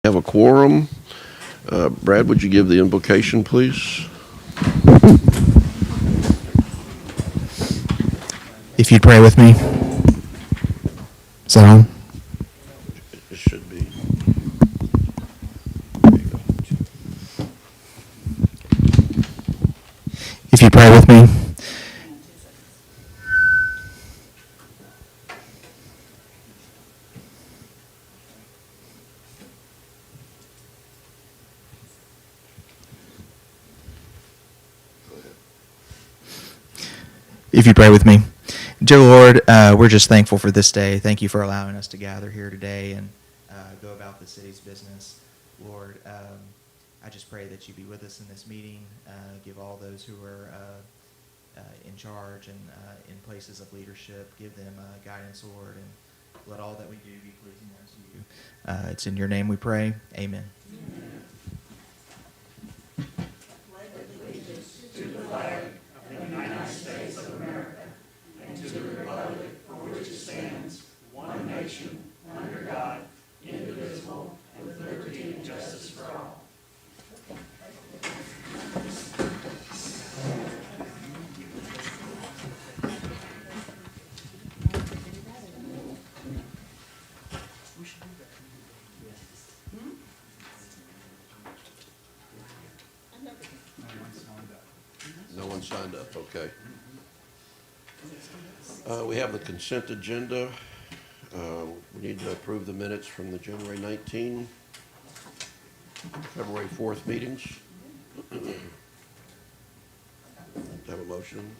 Have a quorum. Brad, would you give the invocation, please? If you'd pray with me. Is that on? It should be. There you go. If you pray with me. If you pray with me. Dear Lord, we're just thankful for this day. Thank you for allowing us to gather here today and go about the city's business. Lord, I just pray that you be with us in this meeting. Give all those who are in charge and in places of leadership, give them guidance, Lord, and let all that we do be pleasing unto you. It's in your name we pray. Amen. No one signed up, okay. We have the consent agenda. We need to approve the minutes from the January 19, February 4th meetings. Have a motion?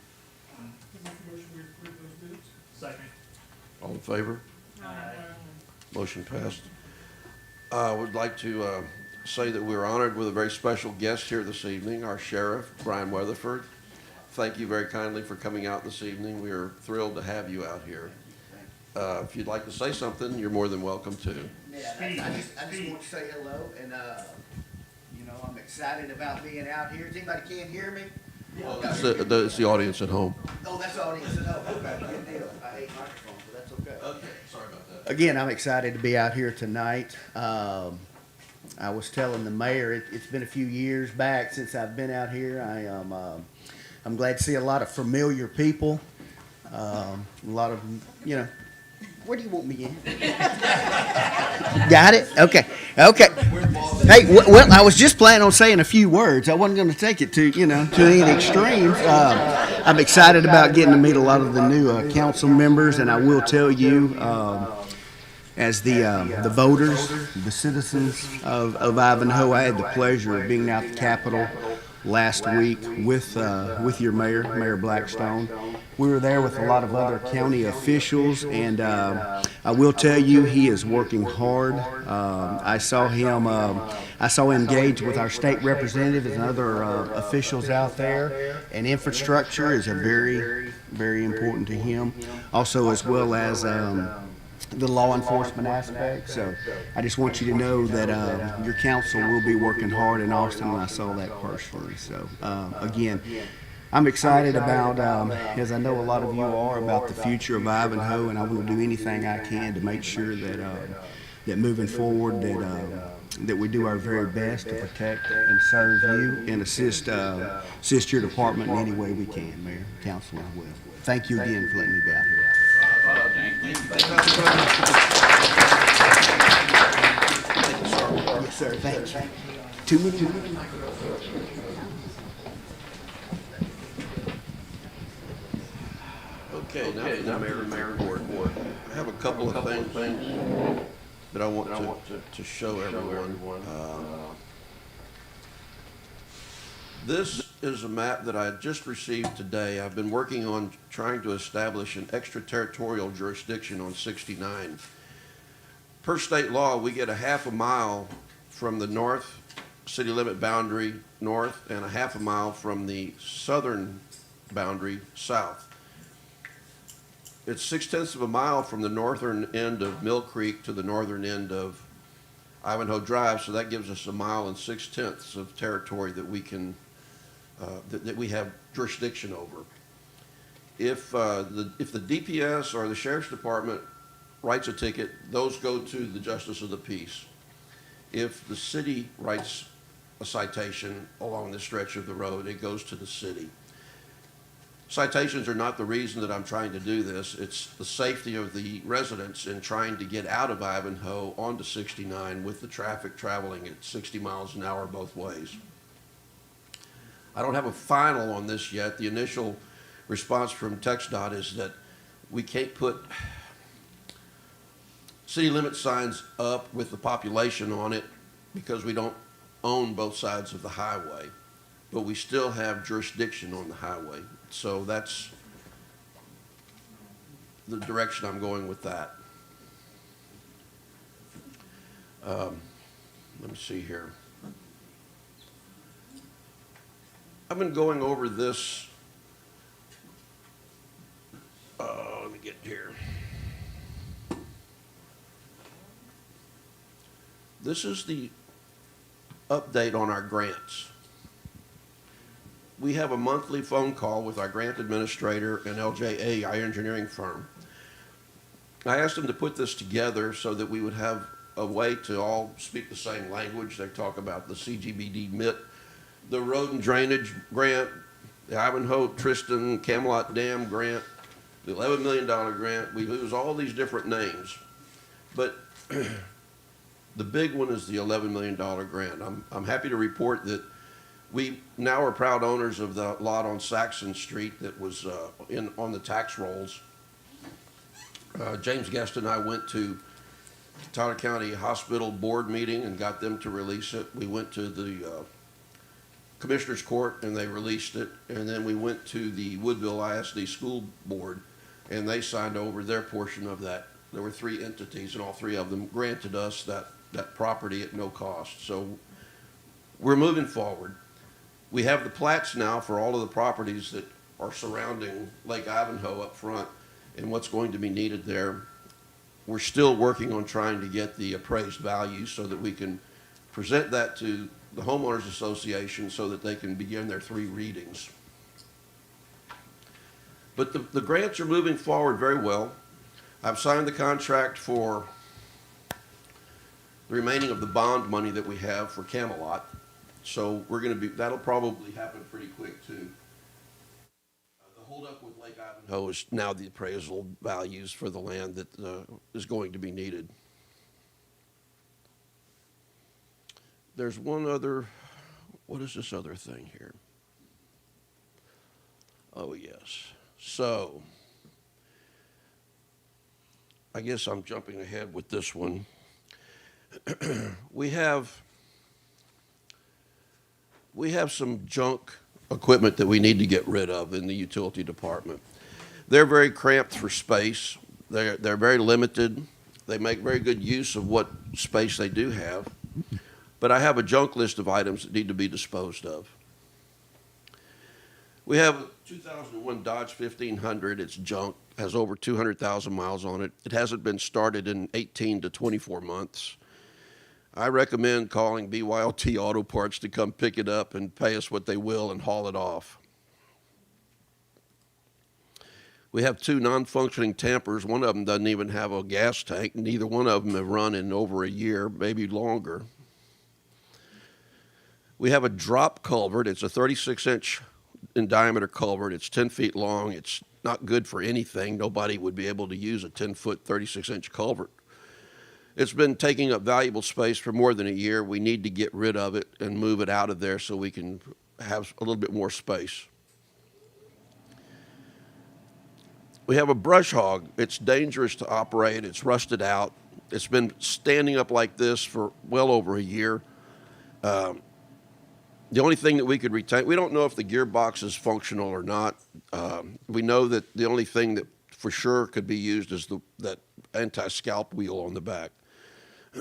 Second. All in favor? Motion passed. I would like to say that we're honored with a very special guest here this evening, our sheriff, Brian Weatherford. Thank you very kindly for coming out this evening. We are thrilled to have you out here. If you'd like to say something, you're more than welcome to. Yeah, I just want to say hello, and I'm excited about being out here. Does anybody can't hear me? Well, it's the audience at home. Oh, that's the audience at home. Okay, good deal. I hate microphones, but that's okay. Okay, sorry about that. Again, I'm excited to be out here tonight. I was telling the mayor, it's been a few years back since I've been out here. I'm glad to see a lot of familiar people. A lot of, where do you want me in? Got it? Okay. Hey, well, I was just planning on saying a few words. I wasn't going to take it to any extremes. I'm excited about getting to meet a lot of the new council members, and I will tell you, as the voters, the citizens of Ivanhoe, I had the pleasure of being out at the Capitol last week with your mayor, Mayor Blackstone. We were there with a lot of other county officials, and I will tell you, he is working hard. I saw him engage with our state representatives and other officials out there, and infrastructure is a very, very important to him. Also, as well as the law enforcement aspect. So I just want you to know that your council will be working hard in Austin, and I saw that personally. So again, I'm excited about, as I know a lot of you are, about the future of Ivanhoe, and I want to do anything I can to make sure that that moving forward that we do our very best to protect and serve you and assist your department in any way we can, Mayor, Council as well. Thank you again for letting me be out here. Yes, sir. Thank you. 2 minutes. Okay, now for the mayor report. I have a couple of things that I want to show everyone. This is a map that I just received today. I've been working on trying to establish an extraterritorial jurisdiction on 69. Per state law, we get a half a mile from the north city limit boundary north and a half a mile from the southern boundary south. It's 6/10 of a mile from the northern end of Mill Creek to the northern end of Ivanhoe Drive, so that gives us a mile and 6/10 of territory that we can that we have jurisdiction over. If the DPS or the Sheriff's Department writes a ticket, those go to the Justice of the Peace. If the city writes a citation along this stretch of the road, it goes to the city. Citations are not the reason that I'm trying to do this. It's the safety of the residents in trying to get out of Ivanhoe onto 69 with the traffic traveling at 60 miles an hour both ways. I don't have a final on this yet. The initial response from Tx Dept is that we can't put city limit signs up with the population on it because we don't own both sides of the highway, but we still have jurisdiction on the highway. So that's the direction I'm going with that. Let me see here. I've been going over this. Let me get here. This is the update on our grants. We have a monthly phone call with our grant administrator and LJA, our engineering firm. I asked them to put this together so that we would have a way to all speak the same language. They talk about the CGBD MIT, the road and drainage grant, the Ivanhoe, Tristan, Camelot Dam grant, the $11 million grant. We use all these different names, but the big one is the $11 million grant. I'm happy to report that we now are proud owners of the lot on Saxon Street that was on the tax rolls. James Guest and I went to Tyler County Hospital Board meeting and got them to release it. We went to the Commissioner's Court and they released it. And then we went to the Woodville ISD School Board and they signed over their portion of that. There were 3 entities and all 3 of them granted us that property at no cost. So we're moving forward. We have the plats now for all of the properties that are surrounding Lake Ivanhoe up front and what's going to be needed there. We're still working on trying to get the appraised value so that we can present that to the Homeowners Association so that they can begin their 3 readings. But the grants are moving forward very well. I've signed the contract for the remaining of the bond money that we have for Camelot. So we're going to be, that'll probably happen pretty quick too. The holdup with Lake Ivanhoe is now the appraisal values for the land that is going to be needed. There's one other, what is this other thing here? Oh yes. So I guess I'm jumping ahead with this one. We have some junk equipment that we need to get rid of in the utility department. They're very cramped for space. They're very limited. They make very good use of what space they do have. But I have a junk list of items that need to be disposed of. We have a 2001 Dodge 1500. It's junk, has over 200,000 miles on it. It hasn't been started in 18 to 24 months. I recommend calling BYOT Auto Parts to come pick it up and pay us what they will and haul it off. We have 2 non-functioning tampers. One of them doesn't even have a gas tank. Neither one of them have run in over a year, maybe longer. We have a drop culvert. It's a 36-inch in diameter culvert. It's 10 feet long. It's not good for anything. Nobody would be able to use a 10-foot, 36-inch culvert. It's been taking up valuable space for more than a year. We need to get rid of it and move it out of there so we can have a little bit more space. We have a brush hog. It's dangerous to operate. It's rusted out. It's been standing up like this for well over a year. The only thing that we could retain, we don't know if the gearbox is functional or not. We know that the only thing that for sure could be used is that anti-scalp wheel on the back.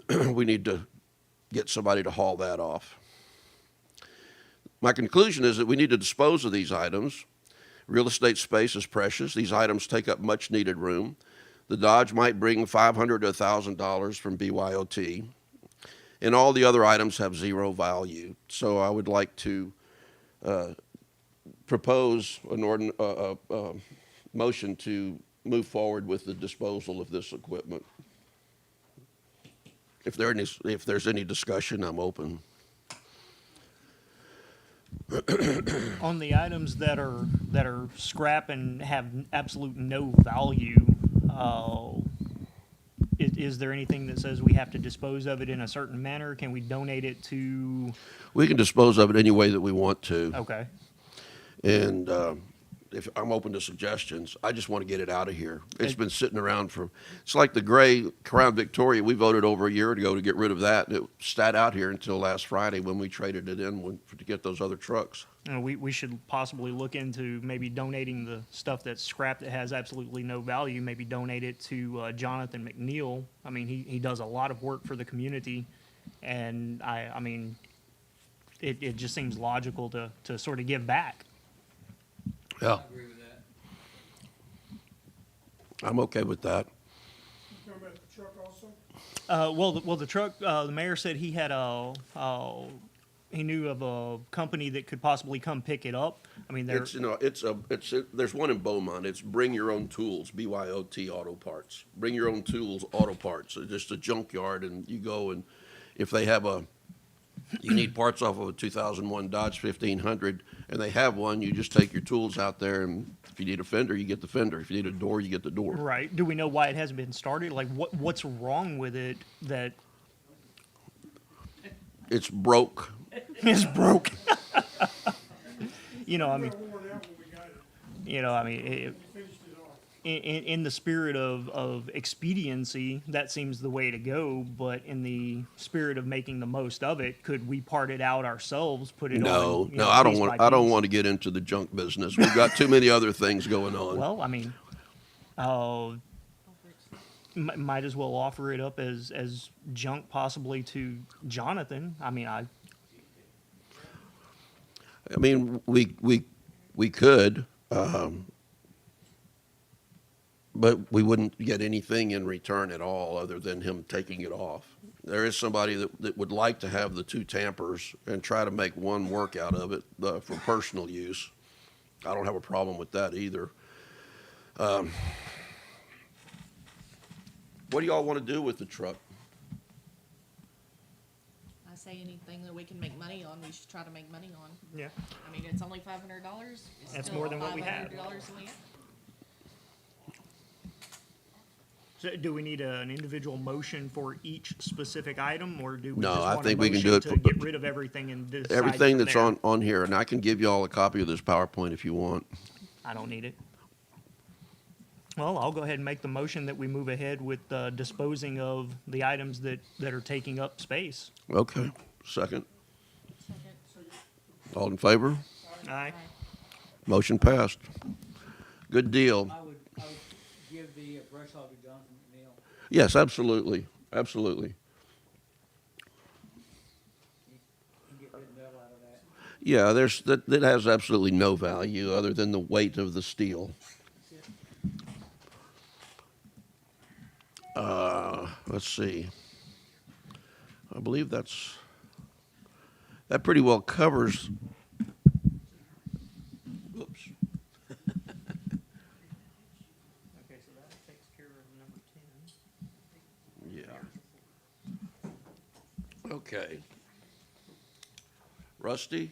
We need to get somebody to haul that off. My conclusion is that we need to dispose of these items. Real estate space is precious. These items take up much needed room. The Dodge might bring $500 to $1,000 from BYOT, and all the other items have 0 value. So I would like to propose a motion to move forward with the disposal of this equipment. if there's any discussion, I'm open. On the items that are scrap and have absolute no value, is there anything that says we have to dispose of it in a certain manner? Can we donate it to? We can dispose of it any way that we want to. Okay. And if I'm open to suggestions, I just want to get it out of here. It's been sitting around it's like the gray Crown Victoria. We voted over a year ago to get rid of that. And it sat out here until last Friday when we traded it in to get those other trucks. We should possibly look into maybe donating the stuff that's scrap that has absolutely no value. Maybe donate it to Jonathan McNeil. I mean, he does a lot of work for the community, and I mean, it just seems logical to sort of give back. Yeah, I agree with that. I'm okay with that. You talking about the truck also? The truck. The mayor said he had he knew of a company that could possibly come pick it up. I mean, There's one in Beaumont. It's Bring Your Own Tools, BYOT Auto Parts. Bring Your Own Tools Auto Parts. It's just a junkyard, and you go, and if they have you need parts off of a 2001 Dodge 1500, and they have one, you just take your tools out there, and if you need a fender, you get the fender. If you need a door, you get the door. right. Do we know why it hasn't been started? Like, what's wrong with it that It's broke. is broke? I mean, It wore out when we got it. I mean, We finished it off. in the spirit of expediency, that seems the way to go. But in the spirit of making the most of it, could we part it out ourselves? Put it No, on, no, I don't piece want. by I don't piece? want to get into the junk business. We've got too many other things going on. Well, I mean, might as well offer it up as junk possibly to Jonathan. I mean, we could, but we wouldn't get anything in return at all other than him taking it off. There is somebody that would like to have the two tampers and try to make one work out of it for personal use. I don't have a problem with that either. What do y'all want to do with the truck? I say anything that we can make money on, we should try to make money on. yeah. I mean, it's only $500. It's That's still more than what we have. $500 a week. So do we need an individual motion for each specific item, or do we No, just I want think a we can motion do it to for- get rid of everything and decide Everything from that's there? on here, and I can give y'all a copy of this PowerPoint if you want. I don't need it. Well, I'll go ahead and make the motion that we move ahead with disposing of the items that are taking up space. Okay, second. Second. All in favor? Aye. Motion passed. Good deal. I would give the brush hog to Jonathan McNeil. Yes, absolutely, absolutely. You can get rid of the hell out of that. Yeah, that has absolutely no value other than the weight of the steel. Let's see. I believe that pretty well covers. Oops. Okay, so that takes care of number 10. Yeah. Okay. Rusty,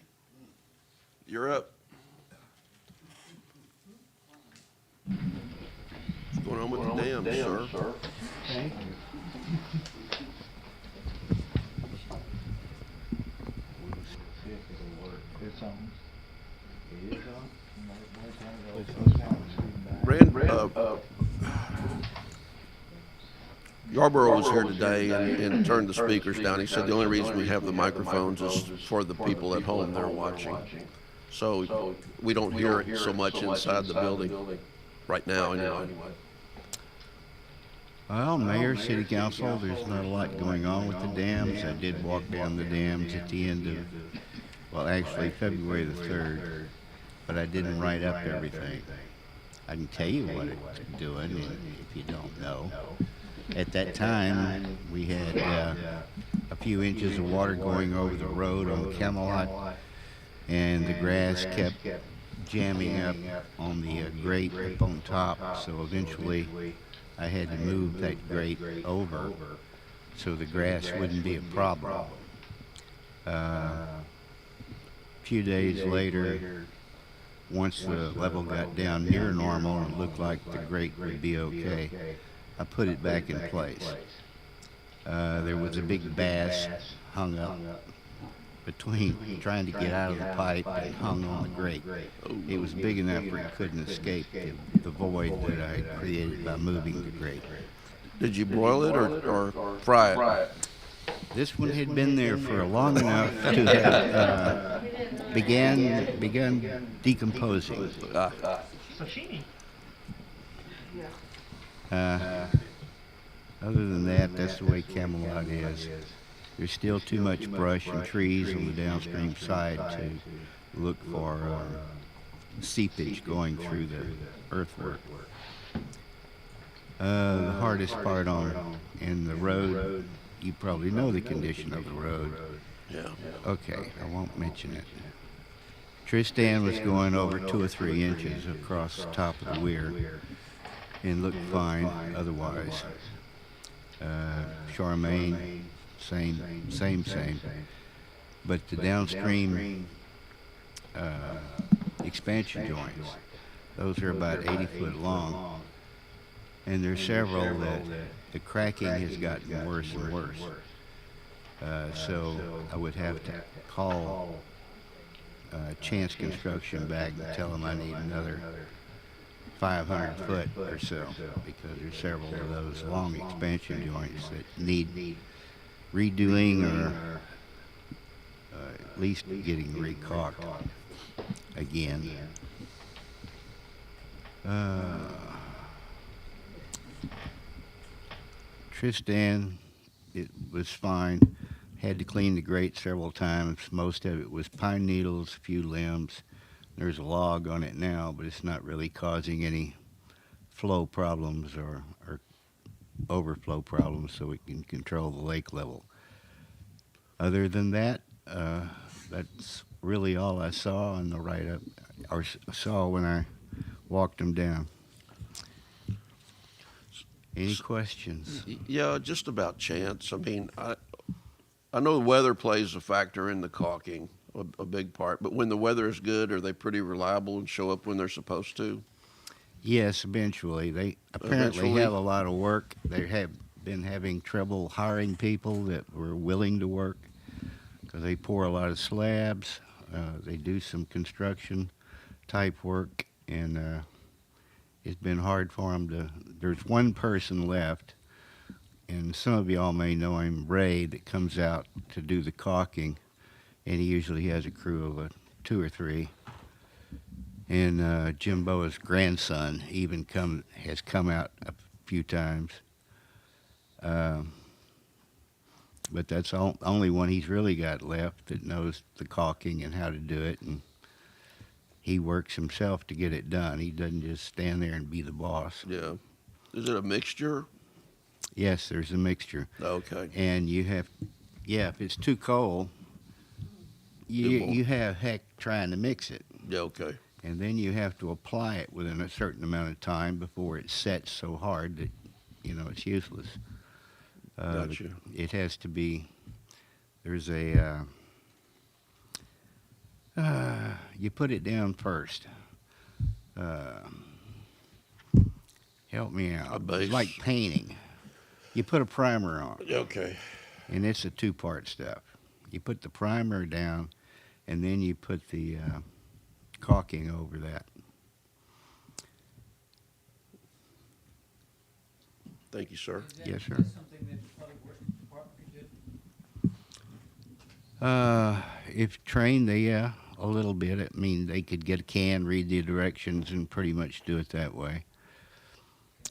you're up. What's going on with the dams, sir? Thank you. See if it'll work. It's on. It is on? Rand, Yarborough was here today and turned the speakers down. He said the only reason we have the microphones is for the people at home they're watching. So we don't hear it so much inside the building right now anyway. Well, Mayor, City Council, there's not a lot going on with the dams. I did walk down the dams at the end of, well, actually February the 3rd, but I didn't write up everything. I can tell you what it's doing if you don't know. At that time, we had a few inches of water going over the road on Camelot, and the grass kept jamming up on the grate up on top, so eventually I had to move that grate over. so the grass wouldn't be a problem. Few days later, once the level got down near normal and it looked like the grate would be okay, I put it back in place. There was a big bass hung up between trying to get out of the pipe and hung on the grate. It was big enough where it couldn't escape the void that I created by moving the grate. Did you broil it or fry it? This one had been there for long enough to have begun decomposing. Other than that, that's the way Camelot is. There's still too much brush and trees on the downstream side to look for seepage going through the earthwork. The hardest part in the road, you probably know the condition of the road. Yeah. Okay, I won't mention it. Tristan was going over 2 or 3 inches across the top of the weir and looked fine otherwise. Charmaine, same. But the downstream expansion joints, those are about 80 foot long. And there's several that the cracking has gotten worse and worse. So I would have to call Chance Construction back and tell them I need another 500 foot or so, because there's several of those long expansion joints that need redoing or at least getting recaulked again. Tristan, it was fine. Had to clean the grate several times. Most of it was pine needles, a few limbs. There's a log on it now, but it's not really causing any flow problems or overflow problems, so we can control the lake level. Other than that, that's really all I saw on the write-up, or saw when I walked them down. Any questions? Yeah, just about Chance. I mean, I know the weather plays a factor in the caulking, a big part, but when the weather is good, are they pretty reliable and show up when they're supposed to? Yes, eventually. They apparently have a lot of work. They have been having trouble hiring people that were willing to work because they pour a lot of slabs. They do some construction type work, and it's been hard for them to. There's one person left, and some of y'all may know him, Ray, that comes out to do the caulking, and he usually has a crew of 2 or 3. And Jimbo's grandson even has come out a few times. But that's the only one he's really got left that knows the caulking and how to do it, and he works himself to get it done. He doesn't just stand there and be the boss. Yeah. Is it a mixture? Yes, there's a mixture. Okay. And you have, if it's too cold, you have heck trying to mix it. Yeah, okay. And then you have to apply it within a certain amount of time before it sets so hard that, it's useless. Gotcha. It has to be, there's a, you put it down first. Help me out. A base. It's like painting. You put a primer on, Okay. and it's a 2-part step. You put the primer down, and then you put the caulking over that. Thank you, sir. Yes, sir. Is that something that the public works department could do? If trained, a little bit. I mean, they could get a can, read the directions, and pretty much do it that way.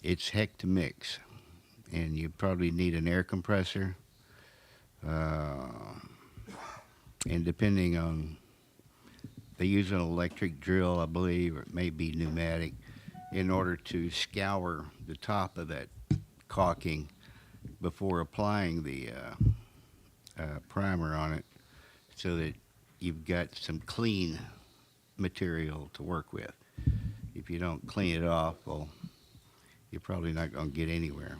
It's heck to mix, and you probably need an air compressor. And depending on, they use an electric drill, I believe, or it may be pneumatic, in order to scour the top of that caulking before applying the primer on it, so that you've got some clean material to work with. If you don't clean it off, well, you're probably not going to get anywhere.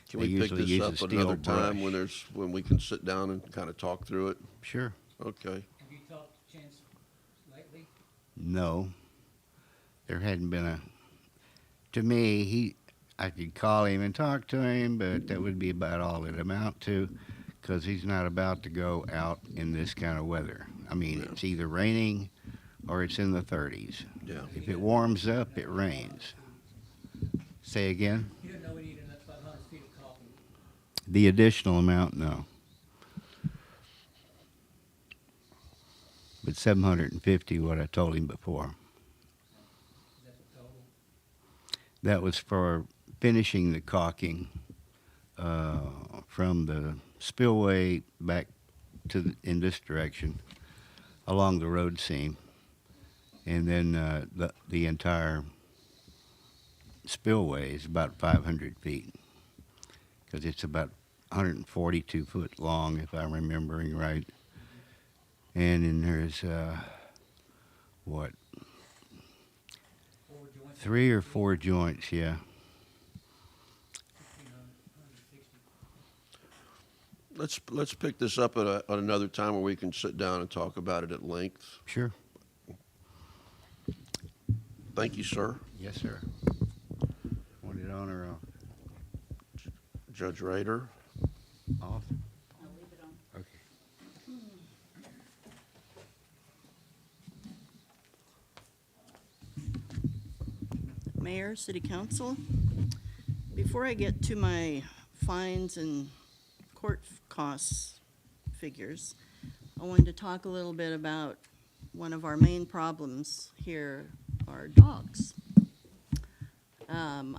Can They we pick usually this use a up steel another time brush. when we can sit down and kind of talk through it? Sure. Okay. Have you talked to Chance lately? No, there hadn't been to me, I could call him and talk to him, but that would be about all it'd amount to, because he's not about to go out in this kind of weather. I mean, Yeah. it's either raining or it's in the 30s. Yeah. If it warms up, it rains. Say again? You don't know we need enough 500 feet of caulking. The additional amount, no. But 750, what I told him before. Is that the total? That was for finishing the caulking from the spillway back in this direction along the road seam, and then the entire spillway is about 500 feet because it's about 142 foot long, if I'm remembering right. And then there's what, 4 joints. 3 or 4 joints, yeah. 1,560. Let's pick this up at another time where we can sit down and talk about it at length. Sure. Thank you, sir. Yes, sir. Want it on or off? Judge Rader. Off? I'll leave it on. Okay. Mayor, City Council, before I get to my fines and court costs figures, I wanted to talk a little bit about one of our main problems here, are dogs.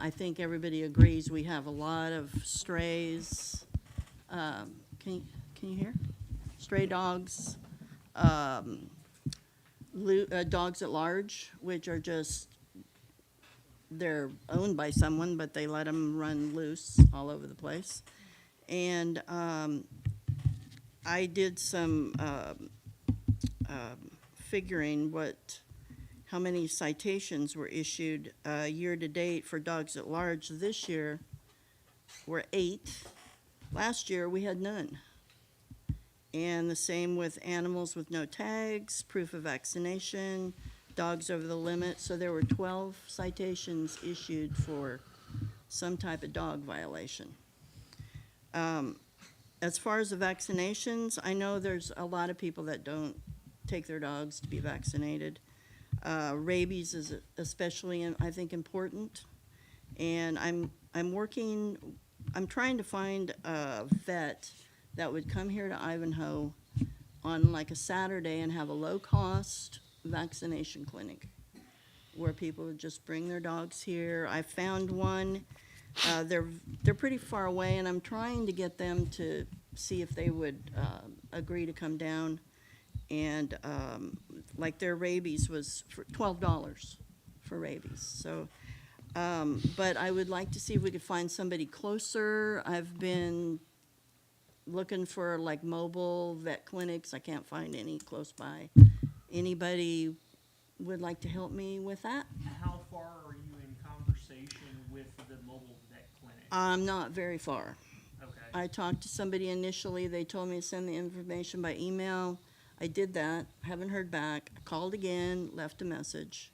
I think everybody agrees we have a lot of strays. Can you hear? Stray dogs, dogs at large, which are just, they're owned by someone, but they let them run loose all over the place. And I did some figuring how many citations were issued year to date for dogs at large. This year were 8. Last year we had none. And the same with animals with no tags, proof of vaccination, dogs over the limit. So there were 12 citations issued for some type of dog violation. As far as the vaccinations, I know there's a lot of people that don't take their dogs to be vaccinated. Rabies is especially, I think, important. And I'm trying to find a vet that would come here to Ivanhoe on like a Saturday and have a low-cost vaccination clinic where people would just bring their dogs here. I found one. They're pretty far away, and I'm trying to get them to see if they would agree to come down. And like their rabies was for $12 for rabies. So, but I would like to see if we could find somebody closer. I've been looking for like mobile vet clinics. I can't find any close by. Anybody would like to help me with that? How far are you in conversation with the mobile vet clinic? I'm not very far. Okay. I talked to somebody initially. They told me to send the information by email. I did that. Haven't heard back. I called again, left a message.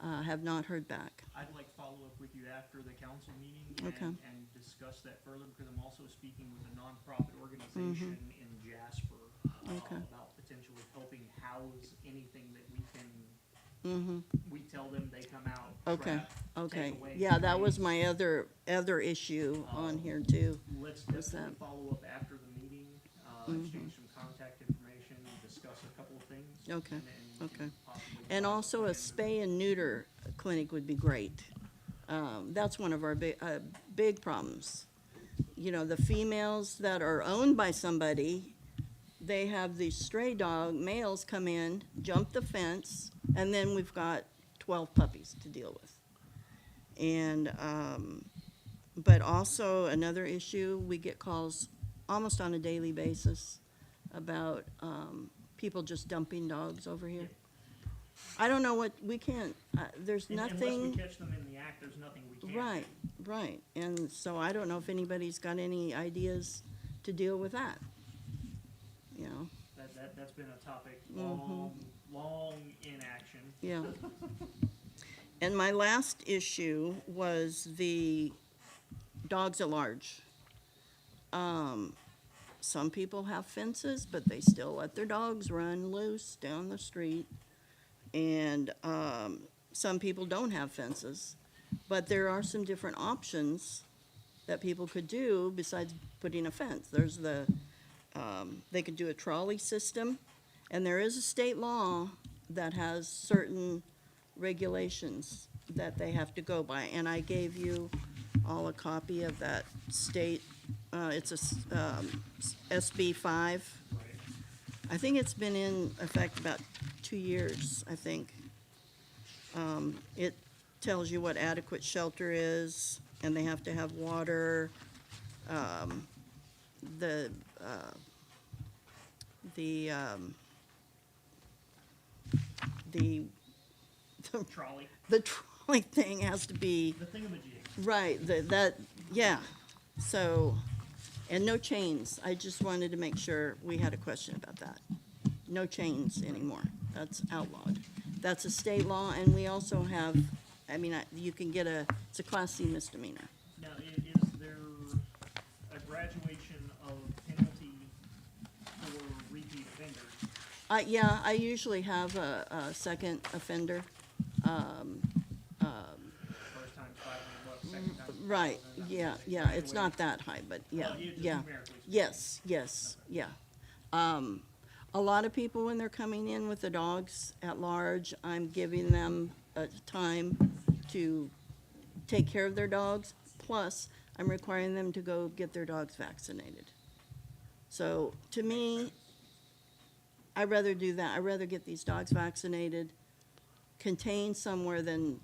Have not heard back. I'd like to follow up with you after the council meeting Okay. and discuss that further, because I'm also speaking with a nonprofit organization in Jasper Okay. about potentially helping house anything that we can. Mm-hmm. We tell them, they come out. Okay. trap, Okay. take away, Yeah, that was treat. my other issue on here too. Let's was definitely that- follow up after the meeting, exchange some contact information, discuss a couple of things. Okay, and we can okay. possibly And talk also a and- spay and neuter clinic would be great. That's one of our big problems. You know, the females that are owned by somebody, they have these stray dog males come in, jump the fence, and then we've got 12 puppies to deal with. And, but also another issue, we get calls almost on a daily basis about people just dumping dogs over here. I don't know what, we can't, there's Unless we nothing, catch them in the act, there's nothing we can do. right, right. And so I don't know if anybody's got any ideas to deal with that. You know, That's been a topic Mhm. long in action. yeah. And my last issue was the dogs at large. Some people have fences, but they still let their dogs run loose down the street. And some people don't have fences. But there are some different options that people could do besides putting a fence. There's they could do a trolley system, and there is a state law that has certain regulations that they have to go by. And I gave you all a copy of that state, it's a SB 5. Right. I think it's been in effect about 2 years, I think. It tells you what adequate shelter is, and they have to have water. The Trolley, the trolley thing has to be, the thingamajig. right, yeah. So, and no chains. I just wanted to make sure we had a question about that. No chains anymore. That's outlawed. That's a state law, and we also have, you can get it's a Class C misdemeanor. Now, is there a graduation of penalty for repeat offenders? Yeah, I usually have a second offender. First time's $500, second time's Right, $1,000. yeah, it's not that high, but yeah, Well, just yeah. numerically speaking. Yes, yeah. A lot of people, when they're coming in with the dogs at large, I'm giving them a time to take care of their dogs, plus I'm requiring them to go get their dogs vaccinated. So, to me, I'd rather do that. I'd rather get these dogs vaccinated, contained somewhere than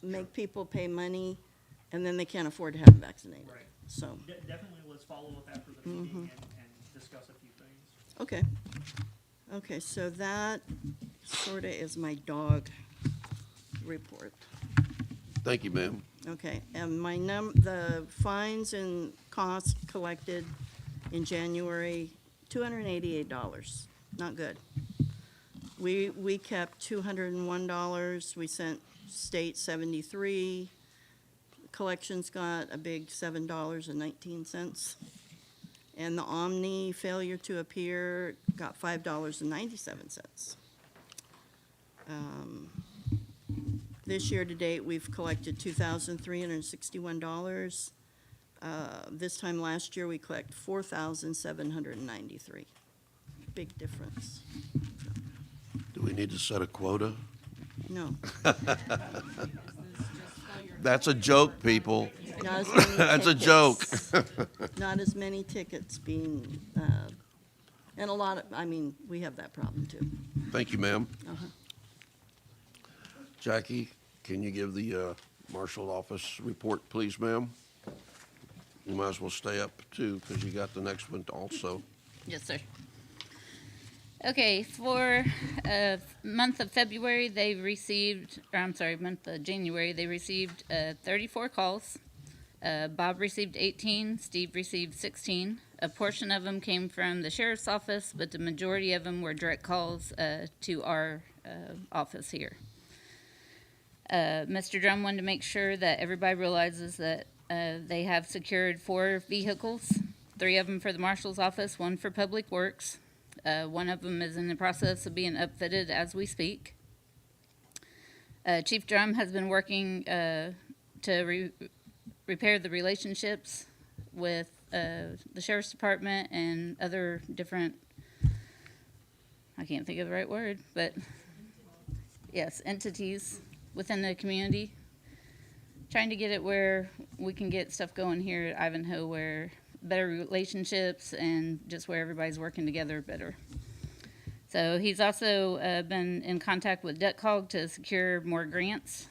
make people pay money and then they can't afford to have them vaccinated. Right. So, Definitely, let's follow up after the meeting and discuss a few things. okay. Okay, so that sort of is my dog report. Thank you, ma'am. Okay, and the fines and costs collected in January, $288. Not good. We kept $201. We sent state 73. Collections got a big $7.19. And the Omni failure to appear got $5.97. This year to date, we've collected $2,361. This time last year, we collected $4,793. Big difference. Do we need to set a quota? No. That's a joke, people. Not as many That's a joke. tickets. Not as many tickets being, and a lot of, we have that problem too. Thank you, ma'am. Uh-huh. Jackie, can you give the Marshal Office report, please, ma'am? You might as well stay up, too, because you got the next one also. Yes, sir. Okay, for month of February, they received, month of January, they received 34 calls. Bob received 18, Steve received 16. A portion of them came from the sheriff's office, but the majority of them were direct calls to our office here. Mr. Drum wanted to make sure that everybody realizes that they have secured 4 vehicles, 3 of them for the marshal's office, 1 for public works. One of them is in the process of being upfitted as we speak. Chief Drum has been working to repair the relationships with the sheriff's department and other different, I can't think of the right word, but yes, entities within the community. Trying to get it where we can get stuff going here at Ivanhoe, where better relationships and just where everybody's working together better. So he's also been in contact with DebtCog to secure more grants.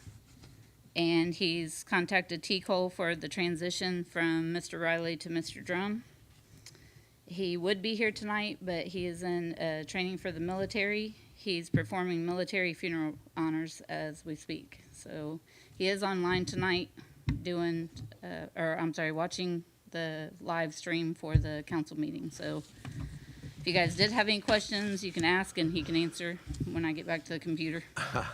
And he's contacted T-Cole for the transition from Mr. Riley to Mr. Drum. He would be here tonight, but he is in training for the military. he's performing military funeral honors as we speak. So he is online tonight doing, watching the live stream for the council meeting. So if you guys did have any questions, you can ask and he can answer when I get back to the computer. All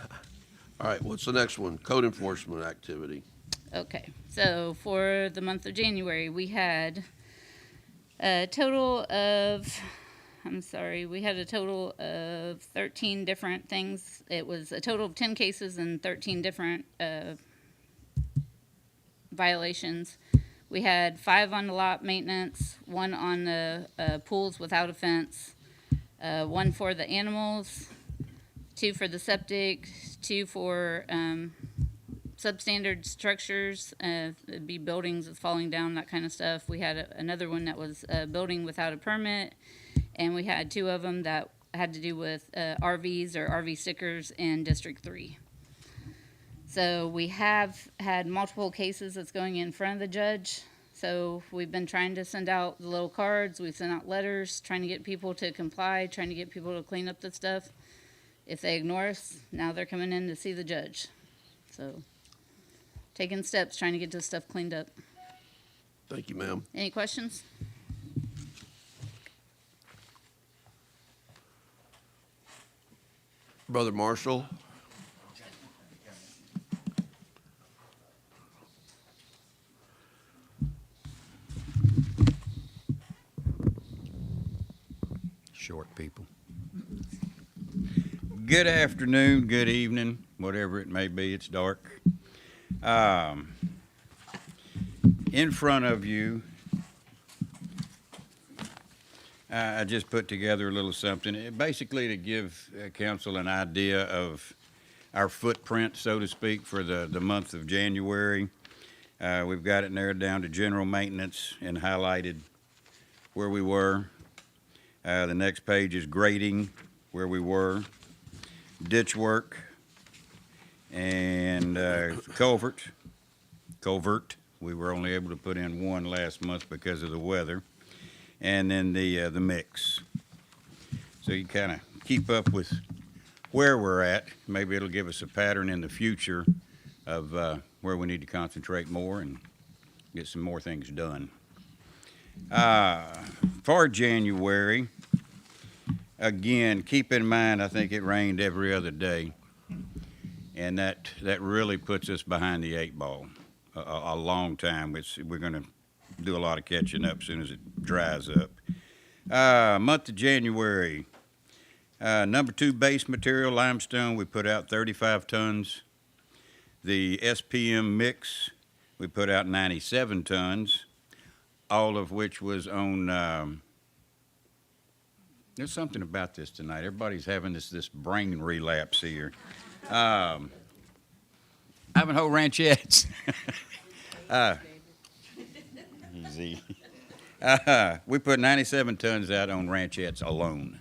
right, what's the next one? Code enforcement activity. Okay, so for the month of January, we had a total of 13 different things. It was a total of 10 cases and 13 different violations. We had 5 on the lot maintenance, 1 on the pools without a fence, 1 for the animals, 2 for the septic, 2 for substandard structures, it'd be buildings that's falling down, that kind of stuff. We had another one that was a building without a permit, and we had 2 of them that had to do with RVs or RV stickers in District 3. So we have had multiple cases that's going in front of the judge. So we've been trying to send out the little cards, we've sent out letters, trying to get people to comply, trying to get people to clean up the stuff. If they ignore us, now they're coming in to see the judge. So taking steps, trying to get this stuff cleaned up. Thank you, ma'am. Any questions? Brother Marshall? Short people. Good afternoon, good evening, whatever it may be, it's dark. In front of you, I just put together a little something, basically to give council an idea of our footprint, so to speak, for the month of January. We've got it narrowed down to general maintenance and highlighted where we were. The next page is grading, where we were. Ditch work and culvert. We were only able to put in 1 last month because of the weather. And then the mix. So you kind of keep up with where we're at. Maybe it'll give us a pattern in the future of where we need to concentrate more and get some more things done. For January, again, keep in mind, I think it rained every other day, and that really puts us behind the 8 ball a long time. We're going to do a lot of catching up as soon as it dries up. Month of January, number 2 base material, limestone, we put out 35 tons. The SPM mix, we put out 97 tons, all of which was on, there's something about this tonight. Everybody's having this brain relapse here. Ivanhoe Ranchettes. Easy. We put 97 tons out on ranchettes alone.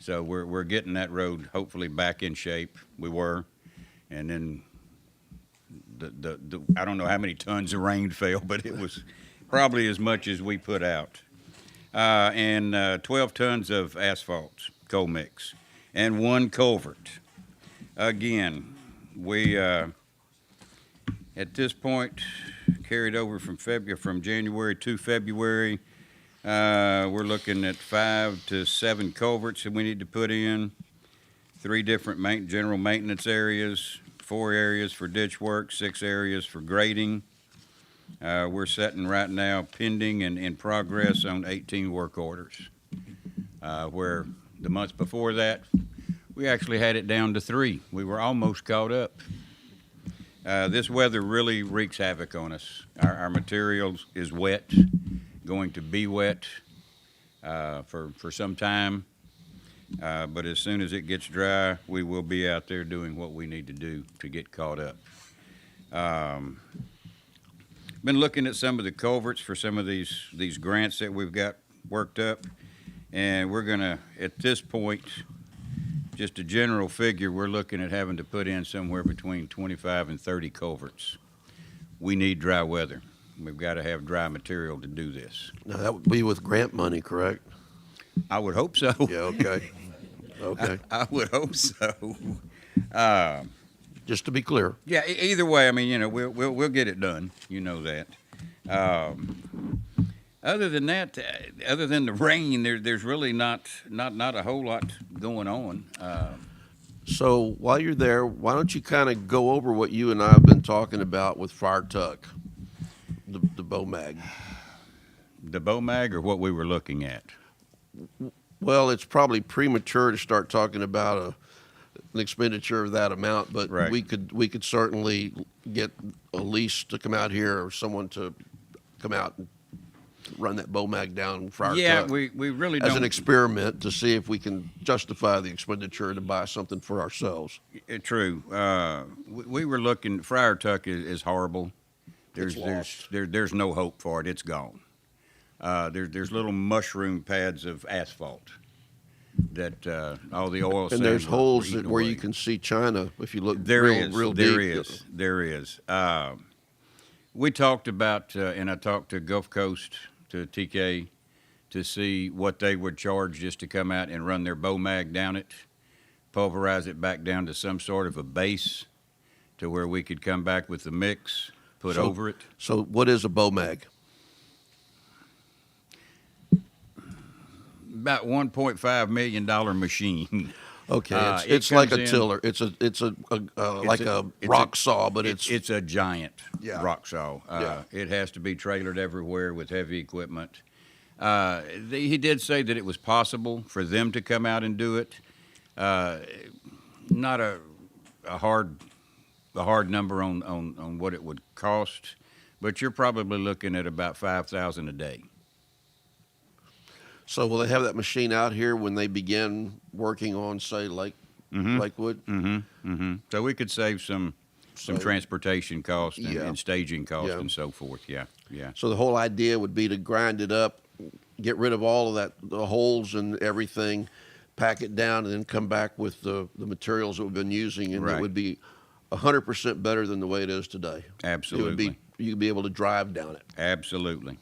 So we're getting that road hopefully back in shape. We were. And then I don't know how many tons of rain fell, but it was probably as much as we put out. And 12 tons of asphalt, coal mix, and 1 culvert. Again, we, at this point, carried over from January to February. We're looking at 5 to 7 culverts that we need to put in, 3 different general maintenance areas, 4 areas for ditch work, 6 areas for grading. We're setting right now pending and in progress on 18 work orders, where the months before that, we actually had it down to 3. We were almost caught up. This weather really wreaks havoc on us. Our material is wet, going to be wet for some time, but as soon as it gets dry, we will be out there doing what we need to do to get caught up. Been looking at some of the culverts for some of these grants that we've got worked up, and we're gonna, at this point, just a general figure, we're looking at having to put in somewhere between 25 and 30 culverts. We need dry weather. We've got to have dry material to do this. Now, that would be with grant money, correct? I would hope so. Yeah, okay. Okay. I would hope so. Just to be clear. Yeah, either way, I mean, you know, we'll get it done. You know that. Other than that, other than the rain, there's really not a whole lot going on. So while you're there, why don't you kind of go over what you and I have been talking about with Fire Tuck, the BOMAG? The BOMAG, or what we were looking at? Well, it's probably premature to start talking about an expenditure of that amount, but Right. we could certainly get a lease to come out here or someone to come out and run that BOMAG down Friar Yeah, Tuck we really as an don't. experiment to see if we can justify the expenditure to buy something for ourselves. True. We were looking. Friar Tuck is horrible. It's lost. There's no hope for it. It's gone. There's little mushroom pads of asphalt that all the oil. And sands there's were holes eating where you away. can see China if you look There real deep. There is. We talked about, and I talked to Gulf Coast, to TK, to see what they would charge just to come out and run their BOMAG down it, pulverize it back down to some sort of a base to where we could come back with the mix, put over it. So what is a BOMAG? About $1.5 million machine. Okay, It it's like a comes in- tiller. It's like a it's rock saw, but it's a giant Yeah. rock saw. Yeah. It has to be trailered everywhere with heavy equipment. He did say that it was possible for them to come out and do it. Not a hard number on what it would cost, but you're probably looking at about $5,000 a day. So will they have that machine out here when they begin working on, say, Lakewood? So we could save some transportation costs Yeah. and staging costs Yeah. and so forth. Yeah. So the whole idea would be to grind it up, get rid of all of that, the holes and everything, pack it down, and then come back with the materials that we've been using, and Right. it would be 100% better than the way it is today. Absolutely. You'd be able to drive down it. Absolutely.